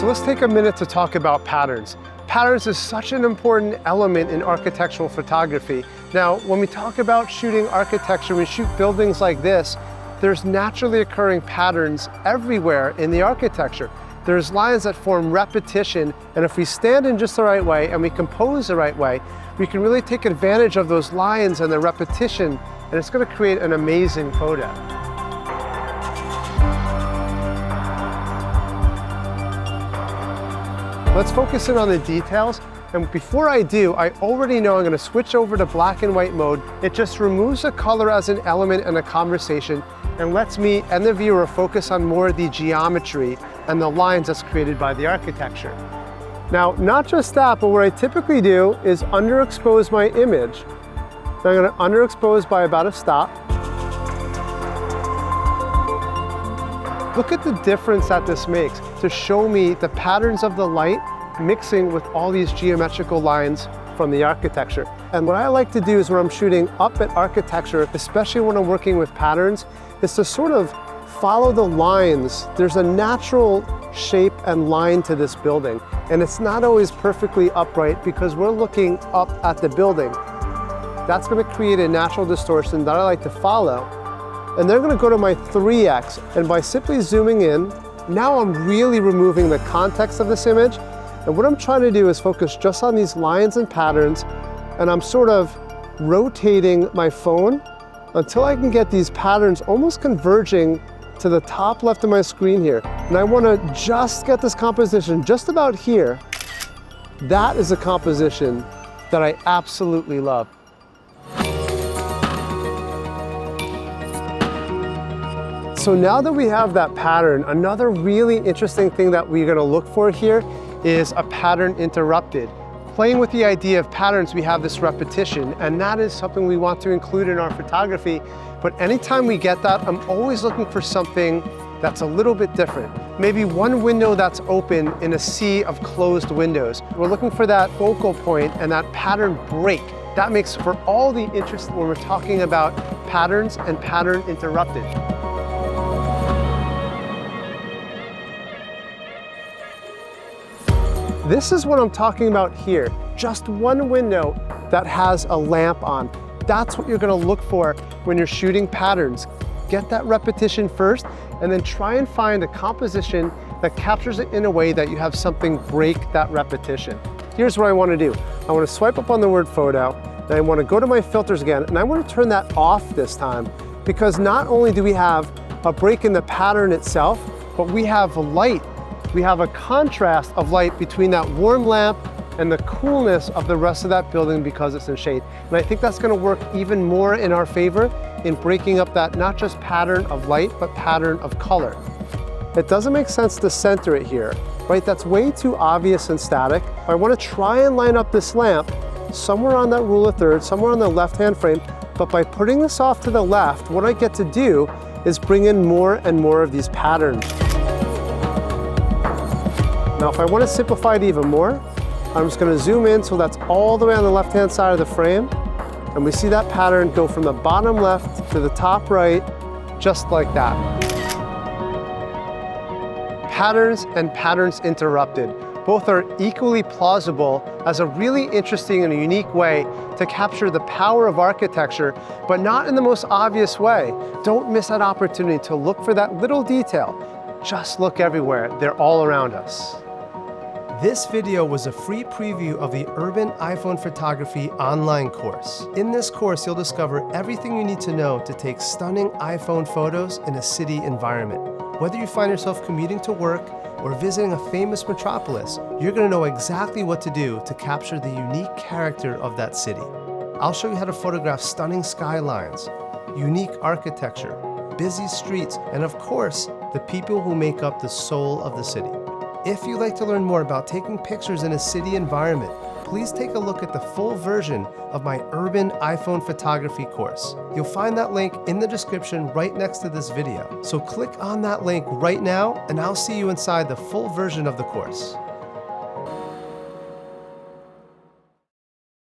So let's take a minute to talk about patterns. Patterns is such an important element in architectural photography. Now, when we talk about shooting architecture, we shoot buildings like this, there's naturally occurring patterns everywhere in the architecture. There's lines that form repetition, and if we stand in just the right way and we compose the right way, we can really take advantage of those lines and the repetition, and it's going to create an amazing photo. Let's focus in on the details, and before I do, I already know I'm going to switch over to black and white mode. It just removes the color as an element in a conversation and lets me and the viewer focus on more of the geometry and the lines that's created by the architecture. Now, not just that, but what I typically do is underexpose my image. So I'm going to underexpose by about a stop. Look at the difference that this makes to show me the patterns of the light mixing with all these geometrical lines from the architecture. And what I like to do is when I'm shooting up at architecture, especially when I'm working with patterns, is to sort of follow the lines. There's a natural shape and line to this building, and it's not always perfectly upright because we're looking up at the building. That's going to create a natural distortion that I like to follow. And they're going to go to my 3x, and by simply zooming in, now I'm really removing the context of this image, and what I'm trying to do is focus just on these lines and patterns, and I'm sort of rotating my phone until I can get these patterns almost converging to the top left of my screen here. And I want to just get this composition just about here. That is a composition that I absolutely love. So now that we have that pattern, another really interesting thing that we're going to look for here is a pattern interrupted. Playing with the idea of patterns, we have this repetition, and that is something we want to include in our photography. But anytime we get that, I'm always looking for something that's a little bit different. Maybe one window that's open in a sea of closed windows. We're looking for that focal point and that pattern break. That makes for all the interest when we're talking about patterns and pattern interrupted. This is what I'm talking about here. Just one window that has a lamp on. That's what you're going to look for when you're shooting patterns. Get that repetition first, and then try and find a composition that captures it in a way that you have something break that repetition. Here's what I want to do. I want to swipe up on the word photo, then I want to go to my filters again, and I want to turn that off this time, because not only do we have a break in the pattern itself, but we have light. We have a contrast of light between that warm lamp and the coolness of the rest of that building because it's in shade. And I think that's going to work even more in our favor in breaking up that not just pattern of light, but pattern of color. It doesn't make sense to center it here, right? That's way too obvious and static. I want to try and line up this lamp somewhere on that rule of thirds, somewhere on the left-hand frame, but by putting this off to the left, what I get to do is bring in more and more of these patterns. Now, if I want to simplify it even more, I'm just going to zoom in so that's all the way on the left-hand side of the frame. And we see that pattern go from the bottom left to the top right, just like that. Patterns and patterns interrupted. Both are equally plausible as a really interesting and unique way to capture the power of architecture, but not in the most obvious way. Don't miss that opportunity to look for that little detail. Just look everywhere. They're all around us. This video was a free preview of the Urban iPhone Photography online course. In this course, you'll discover everything you need to know to take stunning iPhone photos in a city environment. Whether you find yourself commuting to work or visiting a famous metropolis, you're going to know exactly what to do to capture the unique character of that city. I'll show you how to photograph stunning skylines, unique architecture, busy streets, and of course, the people who make up the soul of the city. If you'd like to learn more about taking pictures in a city environment, please take a look at the full version of my Urban iPhone Photography course. You'll find that link in the description right next to this video. So click on that link right now, and I'll see you inside the full version of the course.